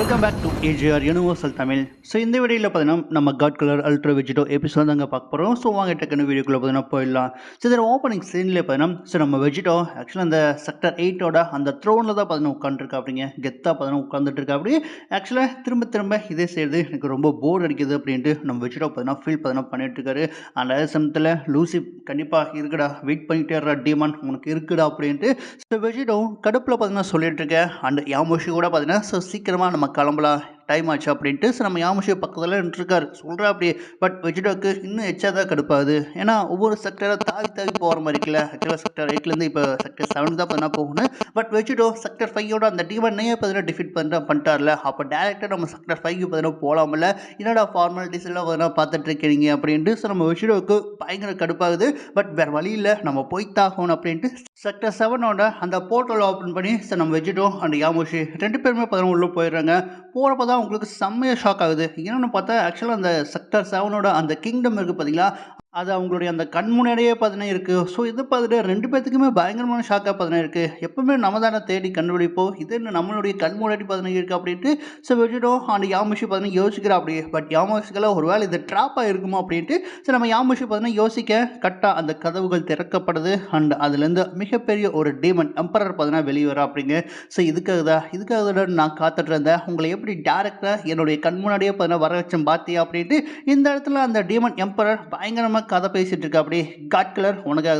Welcome back to AGR universal Tamil. So இந்த வீடியோவில் பார்த்தீங்கன்னா நம்ம god colour ultra Vegito episode தாங்க பார்க்க போகிறோம். ஸோ வாங்க டக்குன்னு வீடியோக்குள்ளே பார்த்தீங்கன்னா போயிடலாம். ஸோ இதில் ஓப்பனிங் சீன்லேயே பார்த்தீங்கன்னா ஸோ நம்ம வெஜிடோ ஆக்சுவலாக அந்த செக்டர் 8ஓட அந்த த்ரோனில் தான் பார்த்தீங்கன்னா உட்காந்துருக்கா அப்படிங்க. கெத்தாக பார்த்தீங்கன்னா உட்காந்துட்டு இருக்கா அப்படி. ஆக்சுவலாக திரும்ப இதே செய்யுது, எனக்கு ரொம்ப போர் அடிக்குது அப்படின்ட்டு நம்ம வெஜிடோ பார்த்தீங்கன்னா ஃபீல் பார்த்தீங்கன்னா பண்ணிட்டு இருக்காரு. அந்த சமயத்தில் லூசி கண்டிப்பாக இருக்குடா, வெயிட் பண்ணிட்டே இருடா டீமான், உனக்கு இருக்குடா அப்படின்ட்டு ஸோ வெஜிடோ கடுப்பில் பார்த்தீங்கன்னா சொல்லிட்டு இருக்கேன். அண்ட் யாமோஷி கூட பார்த்தீங்கன்னா ஸோ சீக்கிரமாக நம்ம கிளம்பலாம், டைம் ஆச்சு அப்படின்ட்டு ஸோ நம்ம யாமோஷி பக்கத்தில் நின்றுருக்காரு சொல்கிறா அப்படி. பட் வெஜிடோக்கு இன்னும் எச்சா தான் கடுப்பாகுது. ஏன்னா ஒவ்வொரு செக்டராக தாவி போகிற மாதிரி இருக்குல்ல. ஆக்சுவலாக செக்டர் 8லேருந்து இப்போ செக்டர் 7 தான் பார்த்தீங்கன்னா போகணும். பட் வெஜிடோ செக்டர் 5ஓட அந்த டீமனையே பார்த்தீங்கன்னா டிஃபீட் பண்ணிட்டார்ல. அப்போ டேரெக்டாக நம்ம செக்டர் 5க்கு பார்த்தீங்கன்னா போகலாமில்ல, என்னடா ஃபார்மாலிட்டிஸ் எல்லாம் பார்த்தீங்கன்னா பார்த்துட்டு இருக்கீங்க அப்படின்ட்டு ஸோ நம்ம வெஜிடோவுக்கு பயங்கர கடுப்பாகுது. பட் வேறு வழி இல்லை, நம்ம போய்த்தாகணும் அப்படின்ட்டு செக்டர் 7ஓட அந்த போர்ட்டல் ஓப்பன் பண்ணி ஸோ நம்ம வெஜிடோ அண்ட் யாமோஷி 2 பேருமே பார்த்தீங்கன்னா உள்ளே போயிடுறாங்க. போகிறப்ப தான் உங்களுக்கு செம்மையாக ஷாக் ஆகுது. என்னென்னு பார்த்தா ஆக்சுவலாக அந்த செக்டர் 7ஓட அந்த கிங்டம் இருக்குது பார்த்தீங்களா, அது அவங்களுடைய அந்த கண் முன்னாடியே பார்த்தீங்கன்னா இருக்குது. ஸோ இது பார்த்துட்டு 2 பேர்த்துக்குமே பயங்கரமான ஷாக்காக பார்த்தீங்கன்னா இருக்குது. எப்பவுமே நம்ம தானே தேடி கண்டுபிடிப்போம், இது என்ன நம்மளுடைய கண் முன்னாடி பார்த்தீங்கன்னா இருக்குது அப்படின்ட்டு ஸோ வெஜிடோ அண்ட் யாமோஷி பார்த்தீங்கன்னா யோசிக்கிறா அப்படியே. பட் யாமோஷிக்கெல்லாம் ஒரு வேளை இது ட்ராப்பாக இருக்குமோ அப்படின்ட்டு ஸோ நம்ம யாமோஷி பார்த்தீங்கன்னா யோசிக்க கரெக்டாக அந்த கதவுகள் திறக்கப்படுது. அண்ட் அதுலேருந்து மிகப்பெரிய ஒரு டீமன் எம்பரர் பார்த்தீங்கன்னா வெளியே வரா அப்படிங்க. ஸோ இதுக்காக தான் நான் காத்துட்டு இருந்தேன், உங்களை எப்படி டேரக்டாக என்னுடைய கண் முன்னாடியே பார்த்தீங்கன்னா வர வச்சேன் பார்த்தியா அப்படின்ட்டு இந்த இடத்துல அந்த டீமன் எம்பரர் பயங்கரமாக கதை பேசிட்டு இருக்கா அப்படி. காட் கலர் உனக்காக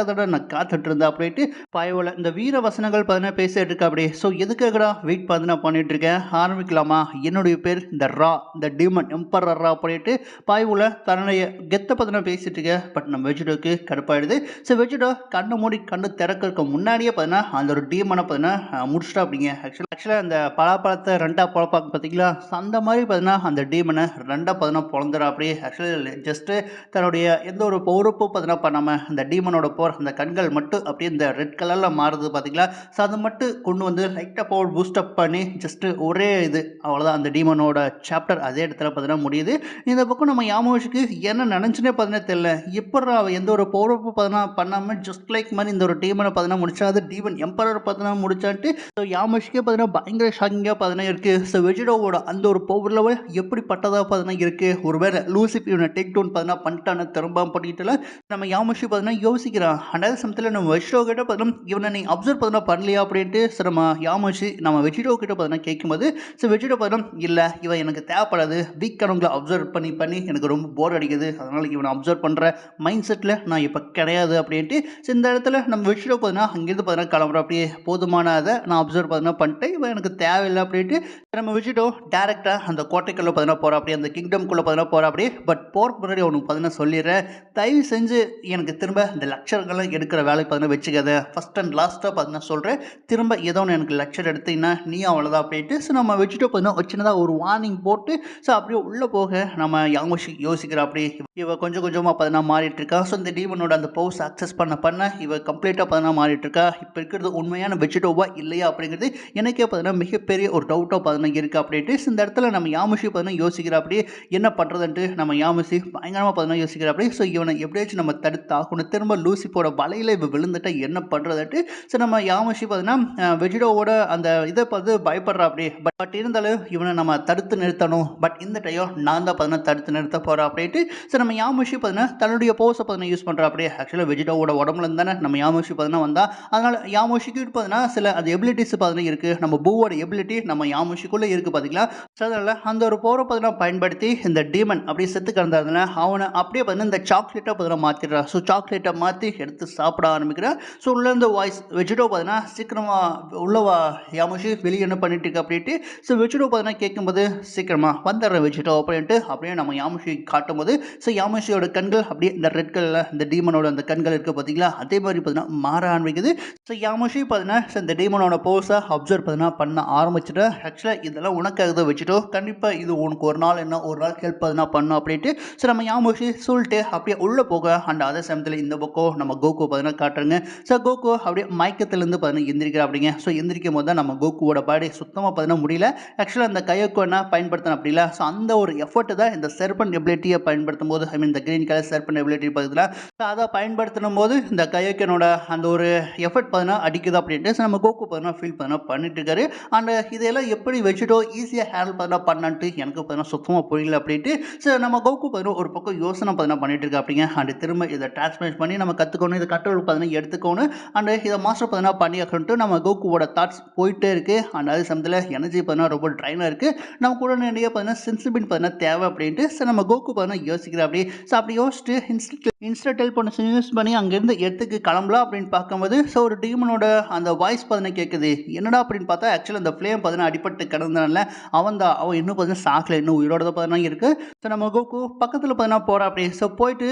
தான் நான் காத்துட்டு இருந்தேன் அப்படின்ட்டு பாயோல இந்த வீர வசனங்கள் பார்த்தீங்கன்னா பேசிட்டு இருக்கா அப்படி. ஸோ எதுக்காகடா வெயிட் பார்த்தீங்கன்னா பண்ணிட்டு இருக்கேன், ஆரம்பிக்கலாமா, என்னுடைய பேர் இந்த டீமன் எம்பரர் ரா அப்படின்ட்டு பாயோல தன்னுடைய கெத்தை பார்த்தீங்கன்னா பேசிட்டு இருக்க. பட் நம்ம வெஜிடோக்கு கடுப்பாயிடுது. ஸோ வெஜிடோ கண்ணை மூடி கண்ணு திறக்கிறதுக்கு முன்னாடியே பார்த்தீங்கன்னா அந்த ஒரு டீமனை பார்த்தீங்கன்னா முடிச்சிட்டா அப்படிங்க. ஆக்சுவலாக அந்த பலாப்பழத்தை ரெண்டாக பொழப்பாங்க பார்த்தீங்களா, அந்த மாதிரி பார்த்தீங்கன்னா அந்த டீமனை ரெண்டாக பார்த்தீங்கன்னா பொழந்துடா அப்படி. ஆக்சுவலி ஜஸ்ட்டு தன்னுடைய எந்த ஒரு பொறுப்பும் பார்த்தீங்கன்னா பண்ணாமல் அந்த டீமனோட போர் அந்த கண்கள் மட்டும் அப்படியே இந்த ரெட் கலரில் மாறுது பார்த்தீங்களா. ஸோ அதை மட்டும் கொண்டு வந்து லைட்டாக பவர் பூஸ்டப் பண்ணி ஜஸ்ட்டு ஒரே இது அவ்வளோதான், அந்த டீமனோட சாப்டர் அதே இடத்துல பார்த்தீங்கன்னா முடியுது. இந்த பக்கம் நம்ம யாமோஷிக்கு என்ன நினச்சுனே பார்த்தீங்கன்னா தெரியல, எப்படா எந்த ஒரு பொறுப்பு பார்த்தீங்கன்னா பண்ணாமல் ஜஸ்ட் லைக் மாதிரி இந்த ஒரு டீமனை பார்த்தீங்கன்னா முடிச்சா, அது டீமன் எம்பரர் பார்த்தீங்கன்னா முடிச்சான்ட்டு ஸோ யாமோஷிக்கே பார்த்தீங்கன்னா பயங்கர ஷாக்கிங்காக பார்த்தீங்கன்னா இருக்குது. ஸோ வெஜிடோவோட அந்த ஒரு பவர் லெவல் எப்படிப்பட்டதாக பார்த்தீங்கன்னா இருக்குது. ஒருவேளை லூசிப் இவனை டேக் டவுன் பார்த்தீங்கன்னா பண்ணிட்டான திரும்ப பண்ணிட்டுல நம்ம யாமோஷி பார்த்தீங்கன்னா யோசிக்கிறான். அண்டாவது சமயத்தில் நம்ம வெஜிடோ கிட்ட பார்த்தீங்கன்னா இவனை நீ அப்சர்வ் பார்த்தீங்கன்னா பண்ணலையா அப்படின்ட்டு ஸோ நம்ம யாமோஷி நம்ம வெஜிடோ கிட்ட பார்த்தீங்கன்னா கேட்கும்போது ஸோ வெஜிடோ பார்த்தீங்கன்னா இல்லை, இவன் எனக்கு தேவைப்படாது, வீக்கானவங்களை அப்சர்வ் பண்ணி எனக்கு ரொம்ப போர் அடிக்குது, அதனால் இவனை அப்சர்வ் பண்ணுற மைண்ட் செட்டில் நான் இப்போ கிடையாது அப்படின்ட்டு ஸோ இந்த இடத்துல நம்ம வெஜிடோ பார்த்தீங்கன்னா அங்கேருந்து பார்த்தீங்கன்னா கிளம்புற அப்படியே போதுமானதை நான் அப்சர்வ் பார்த்தீங்கன்னா பண்ணிட்டு இவன் எனக்கு தேவையில்லை அப்படின்ட்டு நம்ம வெஜிடோ டேரெக்டாக அந்த கோட்டைக்குள்ளே பார்த்தீங்கன்னா போகிறா அப்படியே, அந்த கிங்டம்குள்ளே பார்த்தீங்கன்னா போகிறா அப்படியே. பட் போகிறக்கு முன்னாடி அவனுக்கு பார்த்தீங்கன்னா சொல்லிடுறேன், தயவு செஞ்சு எனக்கு திரும்ப இந்த லெக்சர்கள்லாம் எடுக்கிற வேலைக்கு பார்த்தீங்கன்னா வச்சுக்காத, ஃபஸ்ட் அண்ட் லாஸ்ட்டாக பார்த்தீங்கன்னா சொல்கிறேன், திரும்ப ஏதோ ஒன்று எனக்கு லெக்சர் எடுத்தீங்கன்னா நீ அவ்வளோதான் அப்படின்ட்டு ஸோ நம்ம வெஜிடோ பார்த்தீங்கன்னா சின்னதாக ஒரு வார்னிங் போட்டு ஸோ அப்படியே உள்ளே போக நம்ம யாமோஷி யோசிக்கிற அப்படி. இவ கொஞ்சம் கொஞ்சமாக பார்த்தீங்கன்னா மாறிட்டு இருக்கா. ஸோ இந்த டீமனோட அந்த பவுஸ் அக்சஸ் பண்ண இவ கம்ப்ளீட்டாக பார்த்தீங்கன்னா மாறிட்டு இருக்கா. இப்போ இருக்கிறது உண்மையான வெஜிடோவா இல்லையா அப்படிங்கிறது எனக்கே பார்த்தீங்கன்னா மிகப்பெரிய ஒரு டவுட்டாக பார்த்தீங்கன்னா இருக்குது அப்படின்ட்டு இந்த இடத்துல நம்ம யாமோஷி பார்த்தீங்கன்னா யோசிக்கிற அப்படி. என்ன பண்ணுறதுன்ட்டு நம்ம யாமோஷி பயங்கரமாக பார்த்தீங்கன்னா யோசிக்கிற அப்படி. ஸோ இவனை எப்படியாச்சும் நம்ம தடுத்தாகணும், திரும்ப லூசிப்போட வலையில் இவ விழுந்துட்டா என்ன பண்ணுறதுன்ட்டு ஸோ நம்ம யாமோஷி பார்த்தீங்கன்னா வெஜிடோவோட அந்த இதை பார்த்து பயப்படுறா அப்படி. பட் இருந்தாலும் இவனை நம்ம தடுத்து நிறுத்தணும், பட் இந்த டைம் நான் தான் பார்த்தீங்கன்னா தடுத்து நிறுத்த போகிறேன் அப்படின்ட்டு ஸோ நம்ம யாமோஷி பார்த்தீங்கன்னா தன்னுடைய போஸை பார்த்தீங்கன்னா யூஸ் பண்ணுறா அப்படியே. ஆக்சுவலாக வெஜிடோவோட உடம்புல இருந்தானே நம்ம யாமோஷி பார்த்தீங்கன்னா வந்தால், அதனால் யாமோஷிக்கு பார்த்தீங்கன்னா சில அது எபிலிட்டிஸ் பார்த்தீங்கன்னா இருக்குது, நம்ம பூவோட எபிலிட்டி நம்ம யாமோஷிக்குள்ளே இருக்குது பார்த்தீங்களா. ஸோ அதனால் அந்த ஒரு பவரை பார்த்தீங்கன்னா பயன்படுத்தி இந்த டீமன் அப்படியே செத்து கிடந்ததுனால அவனை அப்படியே பார்த்தீங்கன்னா இந்த சாக்லேட்டாக பார்த்தீங்கன்னா மாற்றிடுறா. ஸோ சாக்லேட்டை மாற்றி எடுத்து சாப்பிட ஆரம்பிக்கிறா. ஸோ உள்ளேருந்து வாய்ஸ் வெஜிடோ பார்த்தீங்கன்னா சீக்கிரமாக உள்ளவா யாமோஷி வெளியே என்ன பண்ணிட்டு இருக்கு அப்படின்ட்டு ஸோ வெஜிடோ பார்த்தீங்கன்னா கேட்கும்போது சீக்கிரமாக வந்துடுறேன் வெஜிடோ அப்படின்ட்டு அப்படியே நம்ம யாமோஷி காட்டும்போது ஸோ யாமோஷியோட கண்கள் அப்படியே இந்த ரெட் கலரில் இந்த டீமனோட அந்த கண்கள் இருக்குது பார்த்தீங்களா, அதே மாதிரி பார்த்தீங்கன்னா மாற ஆரம்பிக்குது. ஸோ யாமோஷி பார்த்தீங்கன்னா இந்த டீமனோட போஸை அப்சர்வ் பார்த்தீங்கன்னா பண்ண ஆரம்பிச்சுட்டு, ஆக்சுவலாக இதெல்லாம் உனக்காக தான் வெஜிடோ, கண்டிப்பாக இது உனக்கு ஒரு நாள் ஹெல்ப் பார்த்தீங்கன்னா பண்ணும் அப்படின்ட்டு ஸோ நம்ம யாமோஷி சொல்லிட்டு அப்படியே உள்ளே போக அண்ட் அதே சமயத்தில் இந்த பக்கம் நம்ம கோகு பார்த்தீங்கன்னா காட்டுறங்க. ஸோ கோகு அப்படியே மயக்கத்திலேருந்து பார்த்தீங்கன்னா எந்திரிக்கிறா அப்படிங்க. ஸோ எந்திரிக்கும் போது தான் நம்ம கோகுவோட பாடி சுத்தமாக பார்த்தீங்கன்னா முடியல. ஆக்சுவலாக அந்த கையோக்கு என்ன பயன்படுத்தணும் அப்படி இல்லை. ஸோ அந்த ஒரு எஃபர்ட் தான் இந்த செர்பன் எபிலிட்டியை பயன்படுத்தும் போது இந்த கிரீன் கலர் செர்பன் எபிலிட்டி பார்த்தீங்கன்னா அதை பயன்படுத்தும் போது இந்த கையோக்கனோட அந்த ஒரு எஃபர்ட் பார்த்தீங்கன்னா அடிக்குது அப்படின்ட்டு நம்ம கோகு பார்த்தீங்கன்னா ஃபீல் பார்த்தீங்கன்னா பண்ணிட்டு இருக்காரு. அண்ட் இதெல்லாம் எப்படி வச்சுட்டோ ஈஸியாக ஹேண்டில் பார்த்தீங்கன்னா பண்ணான்ட்டு எனக்கு பார்த்தீங்கன்னா சுத்தமாக புரியல அப்படின்ட்டு ஸோ நம்ம கோகு பார்த்தீங்கன்னா ஒரு பக்கம் யோசனை பார்த்தீங்கன்னா பண்ணிட்டு இருக்கா அப்படிங்க. அண்ட் திரும்ப இதை டிரான்ஸ்லேட் பண்ணி நம்ம கற்றுக்கணும், இதை கட்டுறது பார்த்தீங்கன்னா எடுத்துக்கணும், அண்ட் இதை மாஸ்டர் பார்த்தீங்கன்னா பண்ணியாக்கணுன்ட்டு நம்ம கோகுவோட தாட்ஸ் போயிட்டே இருக்கு. அண்ட் அதே சமயத்தில் எனர்ஜி பார்த்தீங்கன்னா ரொம்ப ட்ரைனாக இருக்கு. நம்ம கூட நிறைய பார்த்தீங்கன்னா சென்சிபிள் பார்த்தீங்கன்னா தேவை அப்படின்ட்டு ஸோ நம்ம கோகு பார்த்தீங்கன்னா யோசிக்கிறா அப்படி. ஸோ அப்படி யோசிச்சுட்டு இன்ஸ்டா டெலிபோனேஷன் யூஸ் பண்ணி அங்கேருந்து இடத்துக்கு கிளம்பலாம் அப்படின்னு பார்க்கும்போது ஸோ ஒரு டீமனோட அந்த வாய்ஸ் பார்த்தீங்கன்னா கேட்குது. என்னடா அப்படின்னு பார்த்தா ஆக்சுவலாக அந்த ஃப்ளேம் பார்த்தீங்கன்னா அடிபட்டு கிடந்தனால அவன் இன்னும் பார்த்தீங்கன்னா சாக்கில் இன்னும் உயிரோட தான் பார்த்தீங்கன்னா இருக்கு. ஸோ நம்ம கோகு பக்கத்தில் பார்த்தீங்கன்னா போகிறா அப்படி. ஸோ போயிட்டு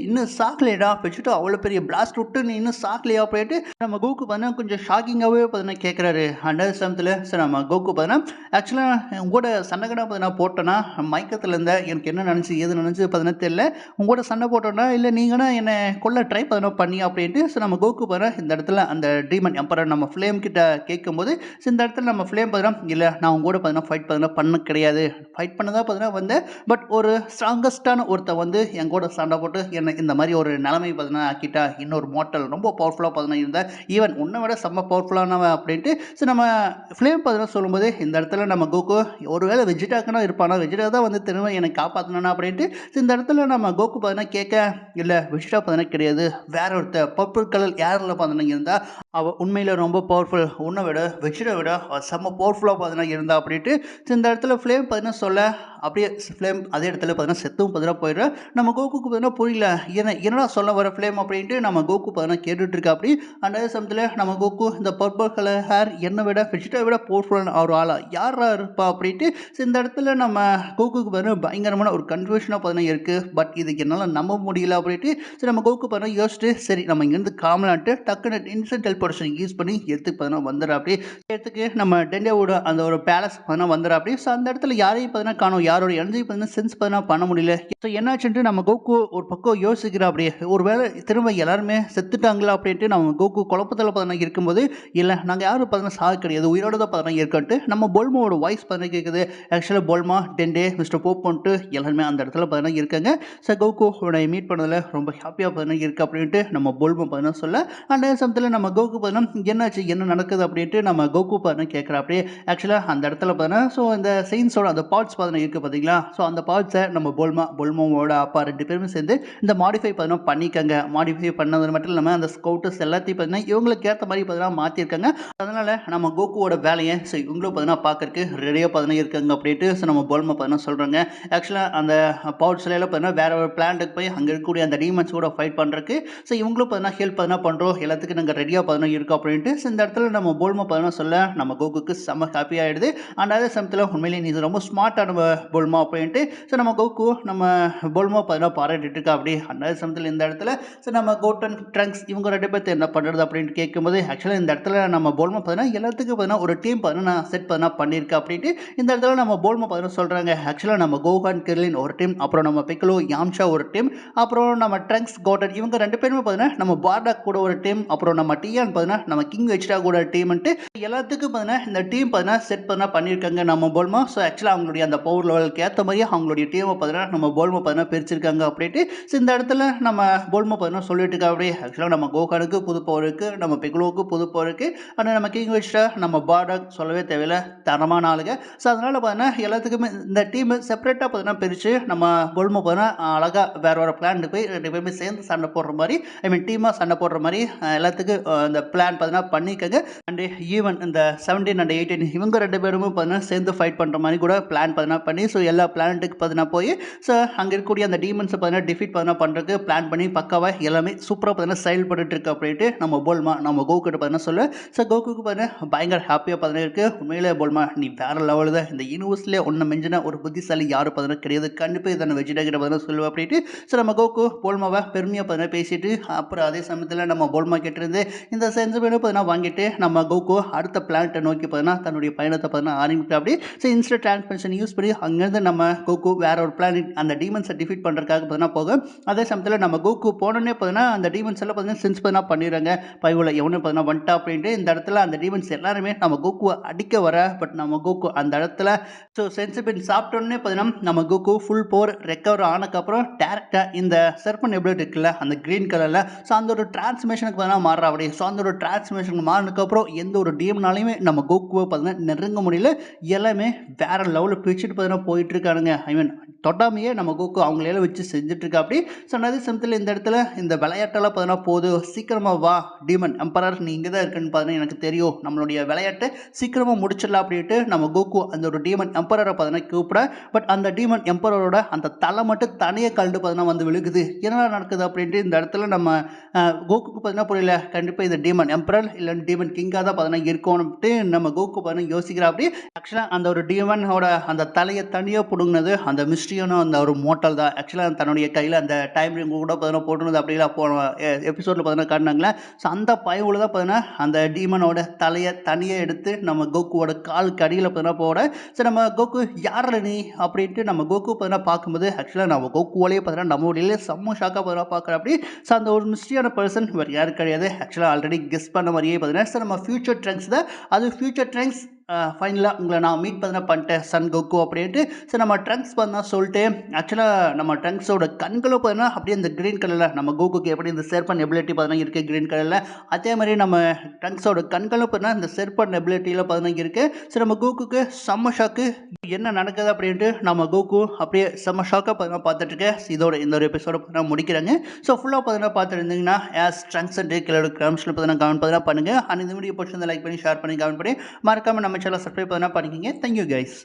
இன்னும் சாக்கலையடா வச்சுட்டு அவ்வளோ பெரிய பிளாஸ்ட் விட்டு நீ இன்னும் சாக்கலையா அப்படின்ட்டு நம்ம கோகு பார்த்தீங்கன்னா கொஞ்சம் ஷாக்கிங்காகவே பார்த்தீங்கன்னா கேட்குறாரு. அந்த சமயத்தில் ஸோ நம்ம கோகு பார்த்தீங்கன்னா ஆக்சுவலாக உங்களோட சண்டை கடை பார்த்தீங்கன்னா போட்டோன்னா மயக்கத்தில் இருந்த எனக்கு என்ன நினச்சி ஏது நினச்சி பார்த்தீங்கன்னா தெரியல. உங்களோட சண்டை போட்டோன்னா இல்லை நீங்கன்னா என்னை கொல்ல ட்ரை பார்த்தீங்கன்னா பண்ணி அப்படின்ட்டு ஸோ நம்ம கோகு பார்த்தீங்கன்னா இந்த இடத்துல அந்த டீமன் எம்பரர் நம்ம ஃப்ளேம் கிட்ட கேட்கும்போது ஸோ இந்த இடத்துல நம்ம ஃப்ளேம் பார்த்தீங்கன்னா இல்லை நான் உங்களோட பார்த்தீங்கன்னா ஃபைட் பார்த்தீங்கன்னா பண்ண கிடையாது, ஃபைட் பண்ணதான் பார்த்தீங்கன்னா வந்தேன், பட் ஒரு ஸ்ட்ராங்கஸ்டான ஒருத்தர் வந்து என் கூட சண்டை போட்டு என்னை இந்த மாதிரி ஒரு நிலைமை பார்த்தீங்கன்னா ஆக்கிட்டா. இன்னொரு மார்ட்டல் ரொம்ப பவர்ஃபுல்லாக பார்த்தீங்கன்னா இருந்தால் ஈவன் உன்னை விட செம்ம பவர்ஃபுல்லானவன் அப்படின்ட்டு ஸோ நம்ம ஃப்ளேம் பார்த்தீங்கன்னா சொல்லும்போது இந்த இடத்துல நம்ம கோகு ஒருவேளை வெஜிடாக்குனா இருப்பானா, வெஜிடா தான் வந்து திரும்ப என்னை காப்பாற்றினா அப்படின்ட்டு ஸோ இந்த இடத்துல நம்ம கோகு பார்த்தீங்கன்னா கேட்க இல்லை வெஜிடா பார்த்தீங்கன்னா கிடையாது, வேற ஒருத்தர் பர்பிள் கலர் ஏரில் பார்த்தீங்கன்னா இருந்தால் அவள் உண்மையில் ரொம்ப பவர்ஃபுல், உன்னை விட வெஜிடா விட செம்ம பவர்ஃபுல்லாக பார்த்தீங்கன்னா இருந்தா அப்படின்ட்டு ஸோ இந்த இடத்துல ஃப்ளேம் பார்த்தீங்கன்னா சொல்ல அப்படியே ஃப்ளேம் அதே இடத்துல பார்த்தீங்கன்னா செத்தும் பார்த்தீங்கன்னா போயிடுறேன். நம்ம கோகுக்கு பார்த்தீங்கன்னா புரியல என்னடா சொல்ல வர ஃப்ளேம் அப்படின்ட்டு நம்ம கோகு பார்த்தீங்கன்னா கேட்டுட்டு இருக்கா அப்படி. அந்த சமயத்தில் நம்ம கோகு இந்த பர்பிள் கலர் ஹேர் என்னை விட வெஜிடா விட பவர்ஃபுல்லான ஒரு ஆளா யாரா இருப்பா அப்படின்ட்டு ஸோ இந்த இடத்துல நம்ம கோகுக்கு பார்த்தீங்கன்னா பயங்கரமான ஒரு கன்ஃபியூஷனாக பார்த்தீங்கன்னா இருக்குது. பட் இது என்னால் நம்ப முடியல அப்படின்ட்டு ஸோ நம்ம கோகு பார்த்தீங்கன்னா யோசிச்சுட்டு சரி நம்ம இங்கேருந்து காமலான்ட்டு டக்குன்னு இன்ஸ்டன்ட் டெலிபோர்ட்டேஷன் யூஸ் பண்ணி எடுத்துக்கு பார்த்தீங்கன்னா வந்துடுறா அப்படி. எடுத்துக்கு நம்ம டெண்டியாவோட அந்த ஒரு பேலஸ் பார்த்தீங்கன்னா வந்துடுறா அப்படி. ஸோ அந்த இடத்துல யாரையும் பார்த்தீங்கன்னா காணும், யாரோட எனர்ஜி பார்த்தீங்கன்னா சென்ஸ் பார்த்தீங்கன்னா பண்ண முடியல. ஸோ என்னாச்சுன்ட்டு நம்ம கோகு ஒரு பக்கம் யோசிக்கிறா அப்படியே. ஒருவேளை திரும்ப எல்லாருமே செத்துட்டாங்களா அப்படின்ட்டு நம்ம கோகு குழப்பத்தில் பார்த்தீங்கன்னா இருக்கும்போது இல்லை நாங்கள் யாரும் பார்த்தீங்கன்னா சாக கிடையாது, உயிரோட தான் பார்த்தீங்கன்னா இருக்கன்ட்டு நம்ம பொல்மாவோட வாய்ஸ் பார்த்தீங்கன்னா கேட்குது. ஆக்சுவலாக பொல்மா டெண்டே மிஸ்டர் போப்பன்ட்டு எல்லாருமே அந்த இடத்துல பார்த்தீங்கன்னா இருக்காங்க. ஸோ கோகு உன்னை மீட் பண்ணதில் ரொம்ப ஹாப்பியாக பார்த்தீங்கன்னா இருக்குது அப்படின்ட்டு நம்ம பொல்மா பார்த்தீங்கன்னா சொல்ல அந்த சமயத்தில் நம்ம கோகு பார்த்தீங்கன்னா என்னாச்சு என்ன நடக்குது அப்படின்ட்டு நம்ம கோகு பார்த்தீங்கன்னா கேட்குறா அப்படியே. ஆக்சுவலாக அந்த இடத்துல பார்த்தீங்கன்னா ஸோ இந்த செயின்ஸோட அந்த பார்ட்ஸ் பார்த்தீங்கன்னா இருக்குது பார்த்தீங்களா. ஸோ அந்த பார்ட்ஸை நம்ம பொல்மாவோட அப்பா 2 பேருமே சேர்ந்து இந்த மாடிஃபை பார்த்தீங்கன்னா பண்ணிக்காங்க. மாடிஃபை பண்ணது மட்டும் இல்லாமல் அந்த ஸ்கவுட்டர்ஸ் எல்லாத்தையும் பார்த்தீங்கன்னா இவங்களுக்கு ஏற்ற மாதிரி பார்த்தீங்கன்னா மாற்றிருக்காங்க. அதனால் நம்ம கோகுவோட வேலையை ஸோ இவங்களும் பார்த்தீங்கன்னா பார்க்கறதுக்கு ரெடியாக பார்த்தீங்கன்னா இருக்காங்க அப்படின்ட்டு ஸோ நம்ம பொல்மா பார்த்தீங்கன்னா சொல்கிறாங்க. ஆக்சுவலாக அந்த பார்ட்ஸ்ல எல்லாம் பார்த்தீங்கன்னா வேற ஒரு பிளான்ட்டுக்கு போய் அங்கே இருக்கக்கூடிய அந்த டீமன்ஸ் கூட ஃபைட் பண்ணுறதுக்கு ஸோ இவங்களும் பார்த்தீங்கன்னா ஹெல்ப் பார்த்தீங்கன்னா பண்ணுறோம், எல்லாத்துக்கும் நாங்கள் ரெடியாக பார்த்தீங்கன்னா இருக்கோம் அப்படின்ட்டு ஸோ இந்த இடத்துல நம்ம பொல்மா பார்த்தீங்கன்னா சொல்ல நம்ம கோகுக்கு செம்ம ஹாப்பி ஆகிடுது. அண்ட் அதே சமயத்தில் உண்மையிலேயே நீ ரொம்ப ஸ்மார்ட்டான பொல்மா அப்படின்ட்டு ஸோ நம்ம கோகு நம்ம பொல்மா பார்த்தீங்கன்னா பாராட்டிட்டு இருக்கா அப்படி. அந்த சமயத்தில் இந்த இடத்துல ஸோ நம்ம கோட்டன் ட்ரங்க்ஸ் இவங்க 2 பேர்த்து என்ன பண்ணுறது அப்படின்ட்டு கேட்கும்போது ஆக்சுவலாக இந்த இடத்துல நம்ம பொல்மா பார்த்தீங்கன்னா எல்லாத்துக்கும் பார்த்தீங்கன்னா ஒரு டீம் பார்த்தீங்கன்னா நான் செட் பார்த்தீங்கன்னா பண்ணியிருக்கேன் அப்படின்ட்டு இந்த இடத்துல நம்ம பொல்மா பார்த்தீங்கன்னா சொல்கிறாங்க. ஆக்சுவலாக நம்ம கோகான் கெர்லின் ஒரு டீம், அப்புறம் நம்ம பிக்கலோ யாம்ஷா ஒரு டீம், அப்புறம் நம்ம ட்ரங்க்ஸ் கோட்டன் இவங்க 2 பேருமே பார்த்தீங்கன்னா நம்ம பார்டாக் கூட ஒரு டீம், அப்புறம் நம்ம டியான் பார்த்தீங்கன்னா நம்ம கிங் வெஜிடா கூட டீம்ன்ட்டு எல்லாத்துக்கும் பார்த்தீங்கன்னா இந்த டீம் பார்த்தீங்கன்னா செட் பார்த்தீங்கன்னா பண்ணியிருக்காங்க நம்ம பொல்மா. ஸோ ஆக்சுவலாக அவங்களுடைய அந்த பவர் லெவலுக்கு ஏற்ற மாதிரியே அவங்களுடைய டீமை பார்த்தீங்கன்னா நம்ம பொல்மா பார்த்தீங்கன்னா பிரிச்சிருக்காங்க அப்படின்ட்டு ஸோ இந்த இடத்துல நம்ம பொல்மா பார்த்தீங்கன்னா சொல்லிட்டு இருக்கா அப்படியே. ஆக்சுவலாக நம்ம கோகானுக்கு புது பவர் இருக்குது, நம்ம பிக்கலோவுக்கு புது பவர் இருக்குது, ஆனால் நம்ம கிங் வெஜிடா நம்ம பார்டாக் சொல்லவே தேவையில்லை தரமான ஆளுங்க. ஸோ அதனால் பார்த்தீங்கன்னா எல்லாத்துக்குமே இந்த டீம் செப்பரேட்டாக பார்த்தீங்கன்னா பிரித்து நம்ம பொல்மா பார்த்தீங்கன்னா அழகாக வேற ஒரு பிளான் போய் 2 பேருமே சேர்ந்து சண்டை போடுற மாதிரி டீமாக சண்டை போடுற மாதிரி எல்லாத்துக்கும் அந்த பிளான் பார்த்தீங்கன்னா பண்ணிக்கங்க. அண்டு ஈவன் இந்த 17 and 18 இவங்க 2 பேருமே பார்த்தீங்கன்னா சேர்ந்து ஃபைட் பண்ணுற மாதிரி கூட பிளான் பார்த்தீங்கன்னா பண்ணி ஸோ எல்லா பிளானட்டுக்கு பார்த்தீங்கன்னா போய் ஸோ அங்கே இருக்கக்கூடிய அந்த டீமன்ஸை பார்த்தீங்கன்னா டிஃபீட் பார்த்தீங்கன்னா பண்ணுறதுக்கு பிளான் பண்ணி பக்காவாக எல்லாமே சூப்பராக பார்த்தீங்கன்னா செயல்பட்டு இருக்கு அப்படின்ட்டு நம்ம பொல்மா நம்ம கோகுக்கிட்ட பார்த்தீங்கன்னா சொல்ல ஸோ கோகுக்கு பார்த்தீங்கன்னா பயங்கர ஹாப்பியாக பார்த்தீங்கன்னா இருக்குது. உண்மையிலே பொல்மா நீ வேற லெவலில் தான், இந்த யூனிவர்ஸ்லேயே ஒன்று மிஞ்சின ஒரு புத்திசாலி யாரும் பார்த்தீங்கன்னா கிடையாது, கண்டிப்பாக இதை வெஜிடா கிட்ட பார்த்தீங்கன்னா சொல்லுவேன் அப்படின்ட்டு ஸோ நம்ம கோகு பொல்மாவை பெருமையாக பார்த்தீங்கன்னா பேசிட்டு அப்புறம் அதே சமயத்தில் நம்ம பொல்மா கிட்டேருந்து இந்த சென்சிபிளும் பார்த்தீங்கன்னா வாங்கிட்டு நம்ம கோகு அடுத்த பிளானட்டை நோக்கி பார்த்தீங்கன்னா தன்னுடைய பயணத்தை பார்த்தீங்கன்னா ஆரம்பிச்சு அப்படி ஸோ இன்ஸ்டன்ட் டிரான்ஸ்மிஷன் யூஸ் பண்ணி அங்கேருந்து நம்ம கோகு வேற ஒரு பிளானட் அந்த டீமன்ஸை டிஃபீட் பண்ணுறதுக்காக அதுக்காக பார்த்தீங்கன்னா போக அதே சமயத்தில் நம்ம கோகு போனோடனே பார்த்தீங்கன்னா அந்த டீமன்ஸ் எல்லாம் பார்த்தீங்கன்னா சென்ஸ் பார்த்தீங்கன்னா பண்ணிடுறாங்க பைவில் எவனு பார்த்தீங்கன்னா வந்துட்டா அப்படின்ட்டு இந்த இடத்துல அந்த டீமன்ஸ் எல்லாருமே நம்ம கோகுவை அடிக்க வர பட் நம்ம கோகு அந்த இடத்துல ஸோ சென்சிபின் சாப்பிட்டோன்னே பார்த்தீங்கன்னா நம்ம கோகு ஃபுல் போர் ரெக்கவர் ஆனதுக்கப்புறம் டேரெக்டாக இந்த சர்பன் எபிலிட்டி இருக்குல்ல அந்த க்ரீன் கலரில் ஸோ அந்த ஒரு டிரான்ஸ்மேஷனுக்கு பார்த்தீங்கன்னா மாறுறா அப்படி ஸோ அந்த ஒரு டிரான்ஸ்மேஷனுக்கு மாறினதுக்கப்புறம் எந்த ஒரு டீம்னாலையுமே நம்ம கோகுவை பார்த்தீங்கன்னா நெருங்க முடியல எல்லாமே வேற லெவலில் பிரிச்சுட்டு பார்த்தீங்கன்னா போயிட்டு இருக்கானுங்க ஐ மீன் தொட்டாமையே நம்ம கோகு அவங்களையில வச்சு செஞ்சுட்டு இருக்கா அப்படி ஸோ அதே சமயத்தில் இந்த இடத்துல இந்த விளையாட்டெல்லாம் பார்த்தீங்கன்னா போதும் சீக்கிரமாக வா டீமன் எம்பரர் நீ இங்கே தான் இருக்குன்னு பார்த்தீங்கன்னா எனக்கு தெரியும் நம்மளுடைய விளையாட்டை சீக்கிரமாக முடிச்சிடலாம் அப்படின்ட்டு நம்ம கோகு அந்த ஒரு டீமன் எம்பரரை பார்த்தீங்கன்னா கூப்பிட பட் அந்த டீமன் எம்பரரோட அந்த தலை மட்டும் தனியாக கலந்து பார்த்தீங்கன்னா வந்து விழுகுது என்ன நடக்குது அப்படின்ட்டு இந்த இடத்துல நம்ம கோகுக்கு பார்த்தீங்கன்னா புரியல கண்டிப்பாக இது டீமன் எம்பரர் இல்லை டீமன் கிங்காக தான் பார்த்தீங்கன்னா இருக்கணும்ட்டு நம்ம கோகு பார்த்தீங்கன்னா யோசிக்கிறா அப்படி ஆக்சுவலாக அந்த ஒரு டீமனோட அந்த தலையை தனியாக பிடுங்கினது அந்த மிஸ்ட்ரியான அந்த ஒரு மோட்டல் தான் ஆக்சுவலாக தன்னுடைய கையில் அந்த டைம் ரிங் கூட பார்த்தீங்கன்னா போட்டுனது அப்படிலாம் போன எபிசோடில் பார்த்தீங்கன்னா காட்டினாங்களே ஸோ அந்த பயவுல தான் பார்த்தீங்கன்னா அந்த டீமனோட தலையை தனியாக எடுத்து நம்ம கோகுவோட காலுக்கு அடியில் பார்த்தீங்கன்னா போட ஸோ நம்ம கோகு யாரில் நீ அப்படின்ட்டு நம்ம கோகு பார்த்தீங்கன்னா பார்க்கும்போது ஆக்சுவலாக நம்ம கோகுவோலேயே பார்த்தீங்கன்னா நம்ம உடைய செம்ம ஷாக்காக பார்த்தீங்கன்னா பார்க்குற அப்படி ஸோ அந்த ஒரு மிஸ்ட்ரியான பர்சன் வேறு யாரும் கிடையாது ஆக்சுவலாக ஆல்ரெடி கெஸ் பண்ண மாதிரியே பார்த்தீங்கன்னா ஸோ நம்ம ஃபியூச்சர் ட்ரெண்ட்ஸ் தான் அது ஃபியூச்சர் ட்ரெண்ட்ஸ் ஃபைனலாக உங்களை நான் மீட் பார்த்தீங்கன்னா பண்ணிட்டேன் சன் கோகு அப்படின்ட்டு ஸோ நம்ம ட்ரங்க்ஸ் பார்த்தா சொல்லிட்டு ஆக்சுவலாக நம்ம ட்ரங்க்ஸோட கண்களும் பார்த்தீங்கன்னா அப்படியே இந்த க்ரீன் கலரில் நம்ம கோகுக்கு எப்படி இந்த செர்பன் எபிலிட்டி பார்த்தீங்கன்னா இருக்குது க்ரீன் கலரில் அதே மாதிரி நம்ம ட்ரங்க்ஸோட கண்களும் பார்த்தீங்கன்னா இந்த செர்பன் எபிலிட்டியில் பார்த்தீங்கன்னா இருக்குது ஸோ நம்ம கோகுக்கு செம்ம ஷாக்கு என்ன நடக்குது அப்படின்ட்டு நம்ம கோகு அப்படியே செம்ம ஷாக்காக பார்த்தீங்கன்னா பார்த்துட்ருக்கேன் இதோட இந்த ஒரு எபிசோட பார்த்தீங்கன்னா முடிக்கிறாங்க ஸோ ஃபுல்லாக பார்த்தீங்கன்னா பார்த்துருந்தீங்கன்னா ஆஸ் ட்ரங்க்ஸ் அண்ட் கிளோட கிராம்ஸில் பார்த்தீங்கன்னா கமெண்ட் பார்த்தீங்கன்னா பண்ணுங்கள் அண்ட் இந்த வீடியோ பிடிச்சிருந்தா லைக் பண்ணி ஷேர் பண்ணி கமெண்ட் பண்ணி மறக்காமல் நம்ம சேனல் சப்ஸ்கிரைப் பண்ணா பண்ணிக்கிங்க. Thank you guys.